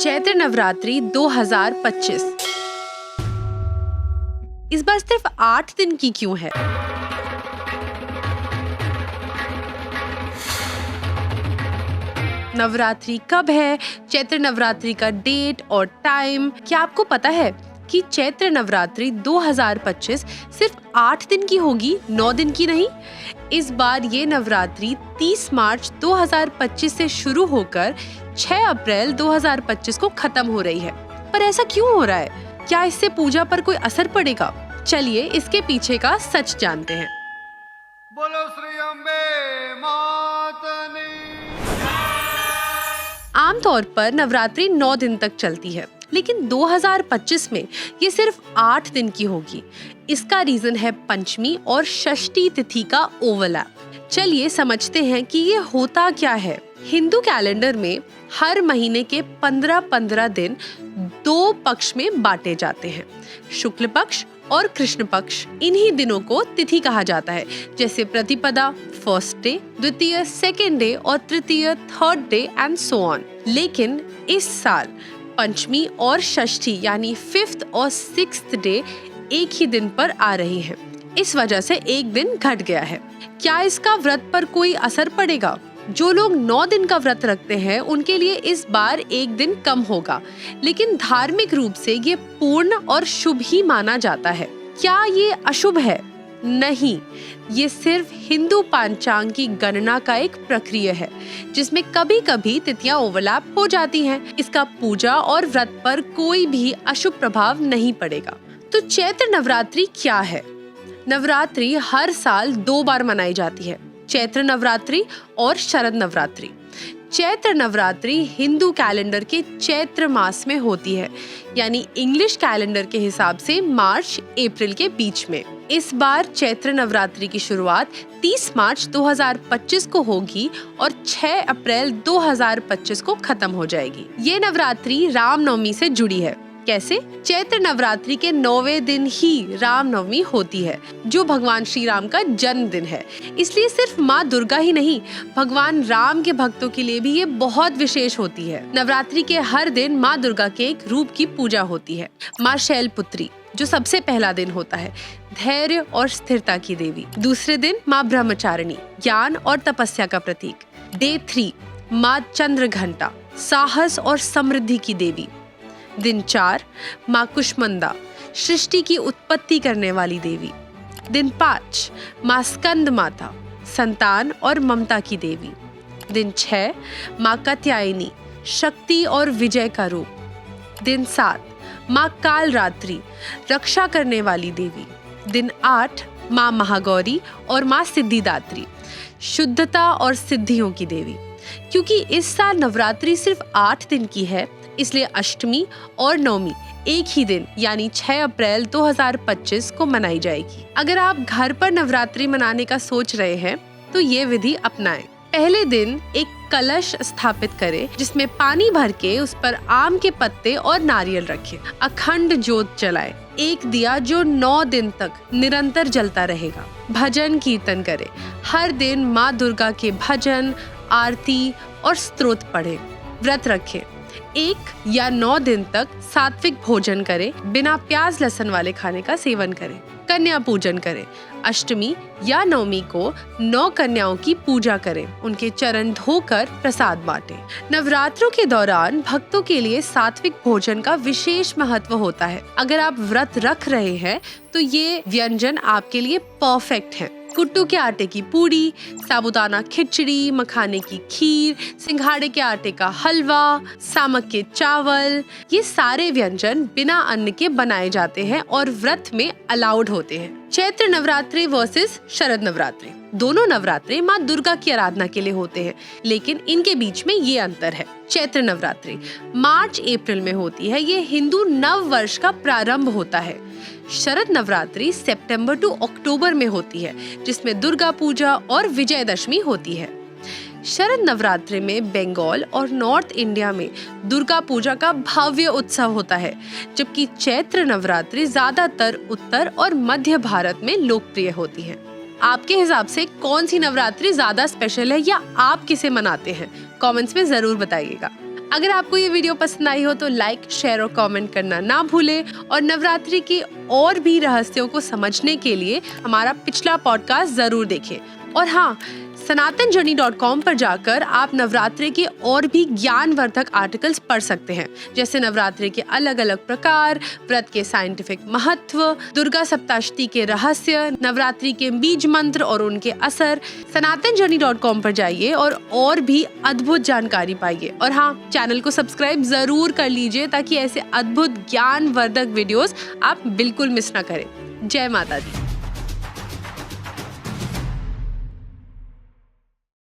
चैत्र नवरात्रि 2025 इस बार सिर्फ 8 दिन की क्यों है? नवरात्रि कब है? चैत्र नवरात्रि का डेट और टाइम क्या आपको पता है कि चैत्र नवरात्रि 2025 सिर्फ 8 दिन की होगी, 9 दिन की नहीं। इस बार ये नवरात्रि 30 मार्च 2025 से शुरू होकर 6 अप्रैल 2025 को खत्म हो रही है। पर ऐसा क्यों हो रहा है? क्या इससे पूजा पर कोई असर पड़ेगा? चलिए इसके पीछे का सच जानते हैं। बोलो श्री अम्बे मातनी। आमतौर पर नवरात्रि 9 दिन तक चलती है, लेकिन 2025 में ये सिर्फ 8 दिन की होगी। इसका रीजन है पंचमी और षष्ठी तिथि का ओवरलैप। चलिए समझते हैं कि ये होता क्या है। हिंदू कैलेंडर में हर महीने के 15-15 दिन 2 पक्ष में बांटे जाते हैं, शुक्ल पक्ष और कृष्ण पक्ष। इन्हीं दिनों को तिथि कहा जाता है, जैसे प्रतिपदा फर्स्ट डे, द्वितीय सेकेंड डे और तृतीय third day and so on. लेकिन इस साल पंचमी और षष्ठी यानी 5th और 6th डे एक ही दिन पर आ रही है। इस वजह से एक दिन घट गया है। क्या इसका व्रत पर कोई असर पड़ेगा? जो लोग 9 दिन का व्रत रखते हैं उनके लिए इस बार एक दिन कम होगा, लेकिन धार्मिक रूप से ये पूर्ण और शुभ ही माना जाता है। क्या ये अशुभ है? नहीं, ये सिर्फ हिंदू पंचांग की गणना का एक प्रक्रिया है, जिसमें कभी कभी तिथियां ओवरलैप हो जाती हैं। इसका पूजा और व्रत पर कोई भी अशुभ प्रभाव नहीं पड़ेगा। तो चैत्र नवरात्रि क्या है? नवरात्रि हर साल 2 बार मनाई जाती है, चैत्र नवरात्रि और शरद नवरात्रि। चैत्र नवरात्रि हिंदू कैलेंडर के चैत्र मास में होती है, यानी इंग्लिश कैलेंडर के हिसाब से मार्च अप्रैल के बीच में। इस बार चैत्र नवरात्रि की शुरुआत 30 मार्च 2025 को होगी और 6 अप्रैल 2025 को खत्म हो जाएगी। ये नवरात्रि रामनवमी से जुड़ी है। कैसे? चैत्र नवरात्रि के 9वें दिन ही रामनवमी होती है, जो भगवान श्री राम का जन्मदिन है। इसलिए सिर्फ माँ दुर्गा ही नहीं, भगवान राम के भक्तों के लिए भी ये बहुत विशेष होती है। नवरात्रि के हर दिन माँ दुर्गा के एक रूप की पूजा होती है। माँ शैलपुत्री जो सबसे पहला दिन होता है, धैर्य और स्थिरता की देवी। दूसरे दिन माँ ब्रह्मचारिणी, ज्ञान और तपस्या का प्रतीक। डे 3 माँ चंद्रघंटा, साहस और समृद्धि की देवी। दिन 4 माँ कुष्मंदा, सृष्टि की उत्पत्ति करने वाली देवी। दिन 5 माँ स्कंद माता, संतान और ममता की देवी। दिन 6 माँ कात्यायनी, शक्ति और विजय का रूप। दिन 7 माँ कालरात्रि, रक्षा करने वाली देवी। दिन 8 माँ महागौरी और माँ सिद्धिदात्री, शुद्धता और सिद्धियों की देवी। क्योंकि इस साल नवरात्रि सिर्फ 8 दिन की है, इसलिए अष्टमी और नवमी एक ही दिन यानी 6 अप्रैल 2025 को मनाई जाएगी। अगर आप घर पर नवरात्रि मनाने का सोच रहे हैं तो ये विधि अपनाएं। पहले दिन एक कलश स्थापित करें, जिसमें पानी भर के उस पर आम के पत्ते और नारियल रखें। अखंड ज्योत जलाएं, एक दिया जो 9 दिन तक निरंतर जलता रहेगा। भजन कीर्तन करें, हर दिन माँ दुर्गा के भजन, आरती और स्तोत्र पढ़ें। व्रत रखें, 1 या 9 दिन तक सात्विक भोजन करें, बिना प्याज लहसुन वाले खाने का सेवन करें। कन्या पूजन करें, अष्टमी या नवमी को 9 कन्याओं की पूजा करें, उनके चरण धोकर प्रसाद बांटें। नवरात्रों के दौरान भक्तों के लिए सात्विक भोजन का विशेष महत्व होता है। अगर आप व्रत रख रहे हैं तो ये व्यंजन आपके लिए परफेक्ट है। कुट्टू के आटे की पूड़ी, साबूदाना खिचड़ी, मखाने की खीर, सिंघाड़े के आटे का हलवा, सामक के चावल, ये सारे व्यंजन बिना अन्न के बनाए जाते हैं और व्रत में अलाउड होते हैं। चैत्र नवरात्रि वर्सेस शरद नवरात्रि, दोनों नवरात्रि माँ दुर्गा की आराधना के लिए होते हैं, लेकिन इनके बीच में ये अंतर है। चैत्र नवरात्रि मार्च अप्रैल में होती है, ये हिंदू नव वर्ष का प्रारंभ होता है। शरद नवरात्रि सितंबर टू अक्टूबर में होती है, जिसमें दुर्गा पूजा और विजयदशमी होती है। शरद नवरात्रि में बंगाल और नॉर्थ इंडिया में दुर्गा पूजा का भव्य उत्सव होता है, जबकि चैत्र नवरात्रि ज्यादातर उत्तर और मध्य भारत में लोकप्रिय होती है। आपके हिसाब से कौन सी नवरात्रि ज्यादा स्पेशल है या आप किसे मनाते हैं? कमेंट्स में जरूर बताइएगा। अगर आपको ये वीडियो पसंद आई हो तो लाइक, शेयर और कमेंट करना ना भूलें और नवरात्रि के और भी रहस्यों को समझने के लिए हमारा पिछला पॉडकास्ट जरूर देखें। और हाँ, सनातनजर्नी.com पर जाकर आप नवरात्रि के और भी ज्ञानवर्धक आर्टिकल्स पढ़ सकते हैं, जैसे नवरात्रि के अलग अलग प्रकार, व्रत के साइंटिफिक महत्व, दुर्गा सप्ताष्टमी के रहस्य, नवरात्रि के बीज मंत्र और उनके असर। सनातनजर्नी.com पर जाइए और भी अद्भुत जानकारी पाइए। और हाँ, चैनल को सब्सक्राइब जरूर कर लीजिए ताकि ऐसे अद्भुत ज्ञानवर्धक वीडियोस आप बिल्कुल मिस ना करें। जय माता दी।